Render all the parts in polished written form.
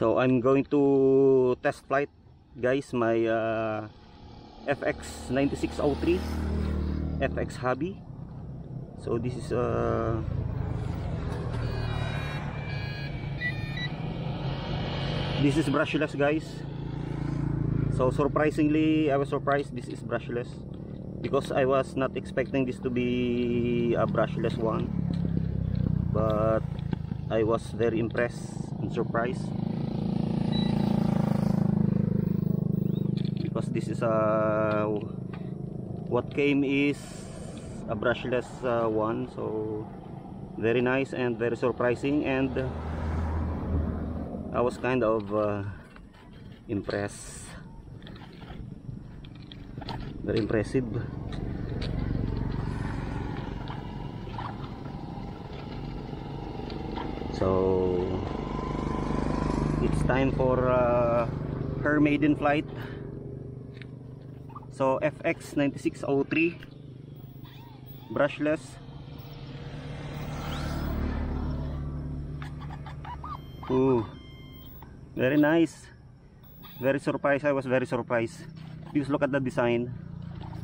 So I'm going to test flight, guys, my FX 9603 FX Hobby. So this is brushless, guys. So surprisingly, I was surprised this is brushless, because I was not expecting this to be a brushless one, but I was very impressed and surprised, because this is what came is a brushless one. So very nice and very surprising, and I was kind of impressed. Very impressive. So it's time for her maiden flight. So FX 9603 brushless. Ooh, very nice. Very surprised. I was very surprised. Please look at the design.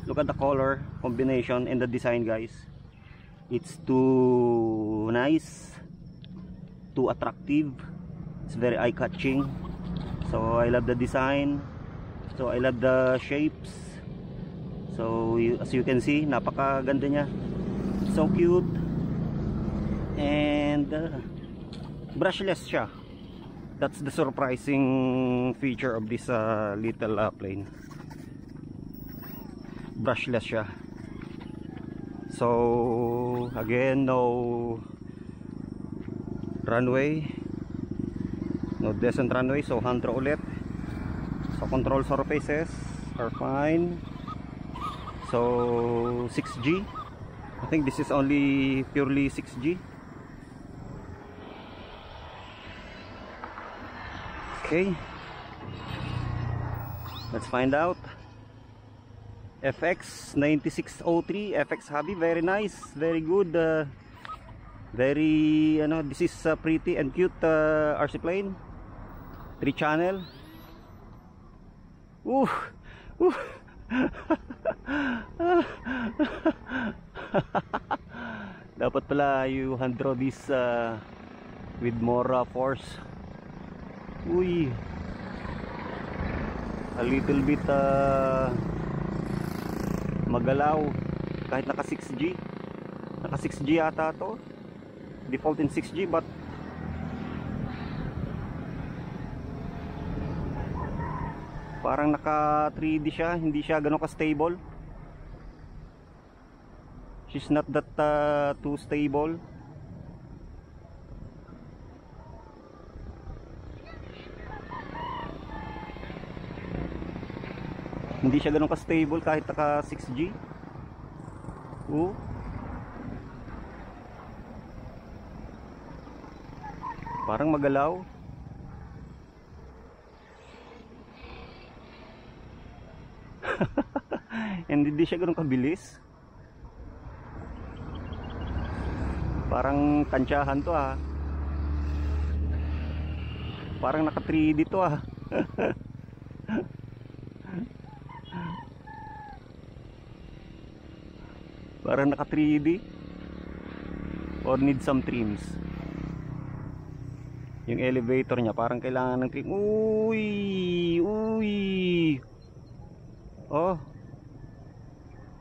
Look at the color combination and the design, guys. It's too nice, too attractive. It's very eye-catching. So I love the design. So I love the shapes. So as you can see, napakaganda niya. So cute. And brushless siya. That's the surprising feature of this little plane. Brushless siya. So again, no runway, no descent runway, so hand throw ulit. So control surfaces are fine. So 6G, I think this is only purely 6G. Okay, let's find out. FX 9603 FX Hobby, very nice, very good, very, this is a pretty and cute RC plane, 3 channel. Ooh. Dapat pala you hand draw this with more force. Uy, a little bit magalaw kahit naka 6G. Naka 6G yata to, default in 6G, but parang naka 3D siya, hindi siya gano'n ka stable. She's not that too stable. Hindi siya gano'n ka stable kahit naka 6G. Parang magalaw. Hindi siya gano'n kabilis. Parang tansyahan to Parang naka 3D to Parang naka 3D or need some trims. Yung elevator niya parang kailangan ng trim. Uy. Oh,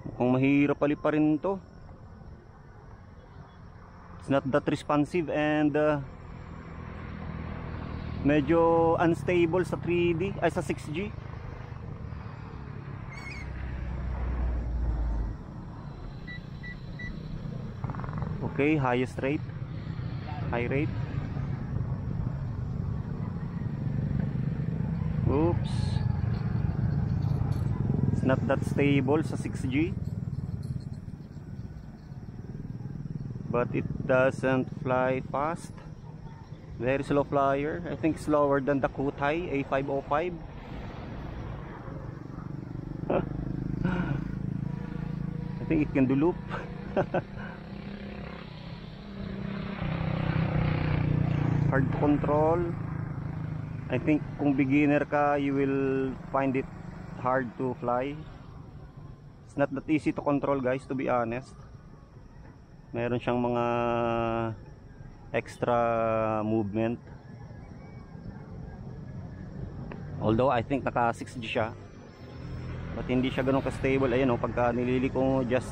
mukhang mahirap paliparin to. It's not that responsive, and medyo unstable sa 3D ay sa 6G. Okay, highest rate, high rate. Oops, it's not that stable sa 6G, but it doesn't fly fast. Very slow flyer. I think slower than the Kutai A505. I think it can do loop. Hard to control. I think kung beginner ka, you will find it hard to fly. It's not that easy to control, guys, to be honest. Meron siyang mga extra movement. Although I think naka 6G siya, but hindi siya ganun ka-stable. Ayan o, pagka nililiko mo, just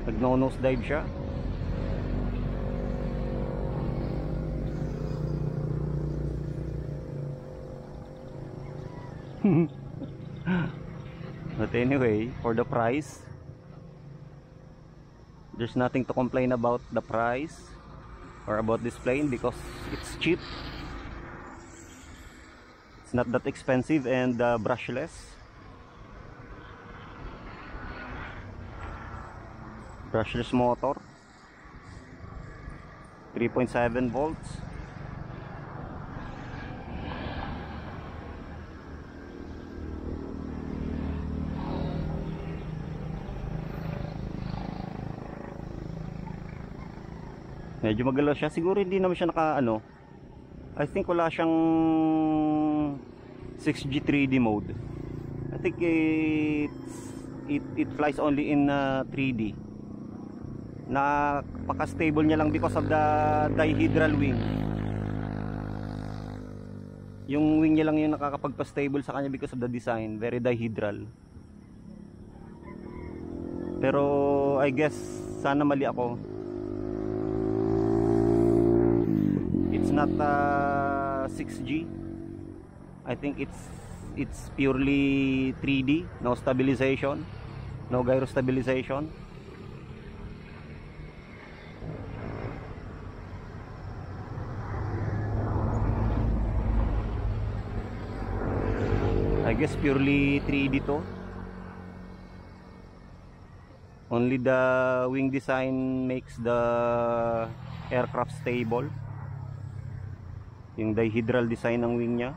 nag-nose dive siya. But anyway, for the price, there's nothing to complain about the price or about this plane because it's cheap. It's not that expensive and brushless. Brushless motor, 3.7 volts. Medyo magalaw siya. Siguro hindi naman siya naka ano. I think wala siyang 6G 3D mode. I think it flies only in 3D. Napaka-stable niya lang because of the dihedral wing. Yung wing niya lang yung nakakapagpa-stable sa kanya because of the design. Very dihedral. Pero I guess sana mali ako. It's not 6G. I think it's purely 3D, no stabilization, no gyro stabilization. I guess purely 3D to. Only the wing design makes the aircraft stable. Yung dihedral design ng wing niya.